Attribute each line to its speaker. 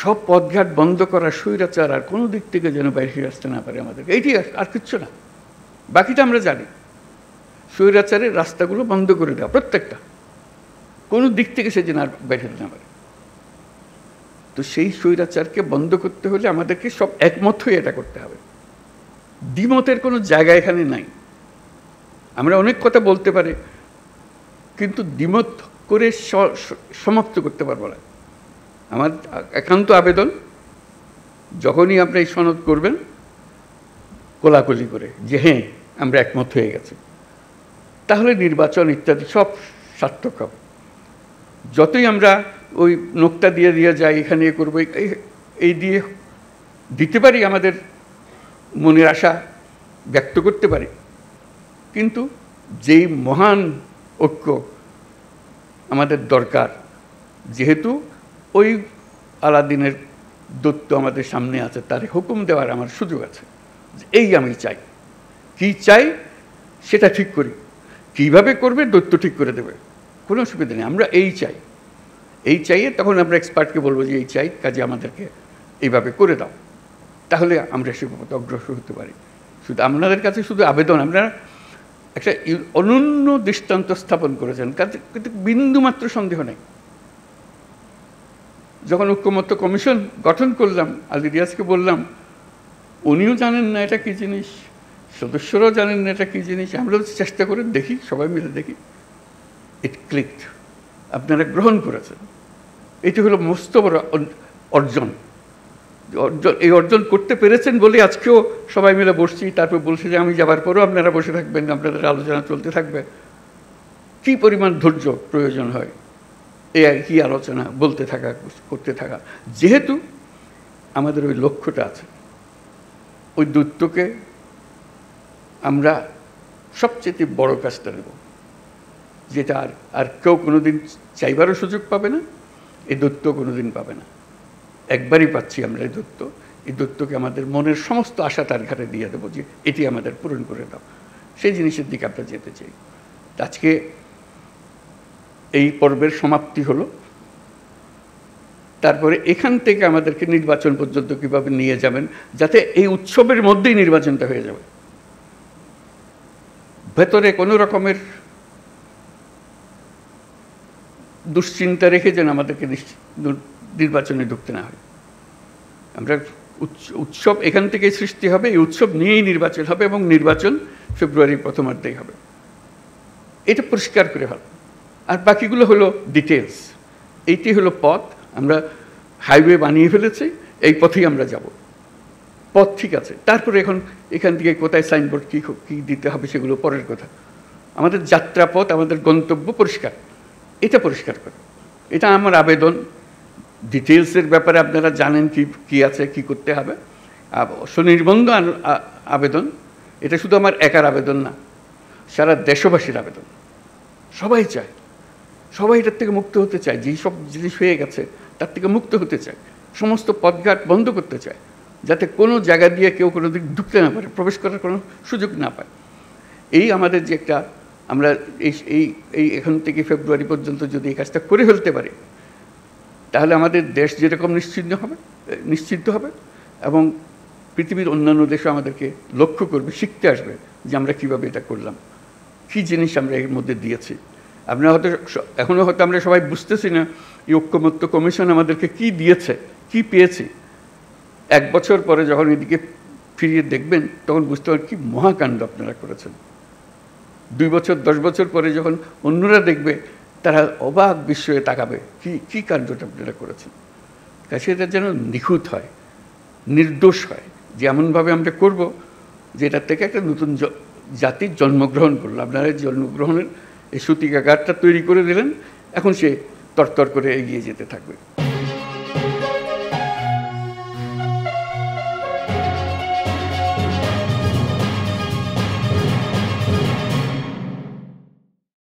Speaker 1: সব পথঘাট বন্ধ করা, স্বৈরাচার আর কোনো দিক থেকে যেন বাইরে আসতে না পারে আমাদেরকে, এইটি আর কিচ্ছু না। বাকিটা আমরা জানি। স্বৈরাচারের রাস্তাগুলো বন্ধ করে দেওয়া, প্রত্যেকটা, কোনো দিক থেকে সে যেন আর বাইরে না পারে। তো সেই স্বৈরাচারকে বন্ধ করতে হলে আমাদেরকে সব একমত হয়ে এটা করতে হবে। দ্বিমতের কোনো জায়গা এখানে নাই। আমরা অনেক কথা বলতে পারি, কিন্তু দ্বিমত করে সমাপ্ত করতে পারবো না। আমার একান্ত আবেদন, যখনই আপনি এই সনদ করবেন, কোলাকুলি করে যে হ্যাঁ আমরা একমত হয়ে গেছি, তাহলে নির্বাচন ইত্যাদি সব সার্থক হবে। যতই আমরা ওই নোকটা দিয়ে দিয়ে যাই, এখানে করবো, এই দিয়ে দিতে পারি, আমাদের মনের আশা ব্যক্ত করতে পারি, কিন্তু যেই মহান ঐক্য আমাদের দরকার, যেহেতু ওই আলাদিনের দৈত্য আমাদের সামনে আছে, তার হুকুম দেওয়ার আমার সুযোগ আছে। এই আমি চাই, কি চাই সেটা ঠিক করি, কিভাবে করবে দৈত্য ঠিক করে দেবে, কোনো অসুবিধা নেই। আমরা এই চাই, এই চাইয়ে তখন আমরা এক্সপার্টকে বলবো যে এই চাই, কাজে আমাদেরকে এইভাবে করে দাও, তাহলে আমরা সে পথে অগ্রসর হতে পারি। শুধু আপনাদের কাছে শুধু আবেদন, আপনারা একটা অনন্য দৃষ্টান্ত স্থাপন করেছেন, কিন্তু বিন্দুমাত্র সন্দেহ নেই। যখন ঐক্যমত্য কমিশন গঠন করলাম, আলী রিয়াজকে বললাম, উনিও জানেন না এটা কী জিনিস, সদস্যরাও জানেন না এটা কী জিনিস, আমরা চেষ্টা করে দেখি, সবাই মিলে দেখি, ইট ক্লিকড, আপনারা গ্রহণ করেছেন। এটি হলো মস্ত বড় অর্জন। এই অর্জন করতে পেরেছেন বলে আজকেও সবাই মিলে বসছি, তারপর বলছি যে আমি যাবার পরেও আপনারা বসে থাকবেন, আপনাদের আলোচনা চলতে থাকবে। কী পরিমাণ ধৈর্য প্রয়োজন হয় এই একই আলোচনা বলতে থাকা, করতে থাকা, যেহেতু আমাদের ওই লক্ষ্যটা আছে। ওই দৈত্যকে আমরা সবচেয়ে বড় কাজটা নেব, যেটা আর কেউ কোনোদিন চাইবারও সুযোগ পাবে না, এই দৈত্য কোনোদিন পাবে না। একবারই পাচ্ছি আমরা এই দৈত্য। এই দৈত্যকে আমাদের মনের সমস্ত আশা তার ঘাটে দিয়ে দেবো, যে এটি আমাদের পূরণ করে দাও। সেই জিনিসের দিকে আমরা যেতে চাই। আজকে এই পর্বের সমাপ্তি হলো, তারপরে এখান থেকে আমাদেরকে নির্বাচন পর্যন্ত কীভাবে নিয়ে যাবেন, যাতে এই উৎসবের মধ্যেই নির্বাচনটা হয়ে যাবে, ভেতরে কোনো রকমের দুশ্চিন্তা রেখে যেন আমাদেরকে নির্বাচনে ঢুকতে না হয়। আমরা উৎসব এখান থেকেই সৃষ্টি হবে, এই উৎসব নিয়েই নির্বাচন হবে, এবং নির্বাচন ফেব্রুয়ারির প্রথমার্ধেই হবে। এটা পরিষ্কার করে হবে। আর বাকিগুলো হলো ডিটেলস। এইটি হলো পথ। আমরা হাইওয়ে বানিয়ে ফেলেছি, এই পথেই আমরা যাব। পথ ঠিক আছে, তারপরে এখন এখান থেকে কোথায় সাইনবোর্ড কী দিতে হবে সেগুলো পরের কথা। আমাদের যাত্রাপথ, আমাদের গন্তব্য পরিষ্কার, এটা পরিষ্কার করে। এটা আমার আবেদন। ডিটেলসের ব্যাপারে আপনারা জানেন কি আছে, কি করতে হবে। স্বনির্বন্ধ আবেদন, এটা শুধু আমার একার আবেদন না, সারা দেশবাসীর আবেদন। সবাই চায়, সবাই এটার থেকে মুক্ত হতে চায়। যেই সব জিনিস হয়ে গেছে তার থেকে মুক্ত হতে চায়। সমস্ত পথঘাট বন্ধ করতে চায়, যাতে কোনো জায়গা দিয়ে কেউ কোনো দিক ঢুকতে না পারে, প্রবেশ করার কোনো সুযোগ না পায়। এই আমাদের যে একটা, আমরা এই এখান থেকে ফেব্রুয়ারি পর্যন্ত যদি এই কাজটা করে ফেলতে পারি, তাহলে আমাদের দেশ যেরকম নিশ্চিন্ত হবে, এবং পৃথিবীর অন্যান্য দেশও আমাদেরকে লক্ষ্য করবে, শিখতে আসবে যে আমরা কীভাবে এটা করলাম, কী জিনিস আমরা এর মধ্যে দিয়েছি। আপনারা হয়তো এখনও হয়তো আমরা সবাই বুঝতেছি না এই ঐক্যমত্য কমিশন আমাদেরকে কি দিয়েছে, কি পেয়েছি। 1 বছর পরে যখন এদিকে ফিরিয়ে দেখবেন, তখন বুঝতে পারবেন কী মহাকাণ্ড আপনারা করেছেন। 2 বছর 10 বছর পরে যখন অন্যরা দেখবে, তারা অবাক বিস্ময়ে তাকাবে, কী কাণ্ডটা আপনারা করেছেন। কাছে এটা যেন নিখুঁত হয়, নির্দোষ হয়, যে এমনভাবে আমরা করব যে এটার থেকে একটা নতুন জাতির জন্মগ্রহণ করলো। আপনারা জন্মগ্রহণের এই সূতিকাগারটা তৈরি করে দিলেন, এখন সে তরতর করে এগিয়ে যেতে থাকবে।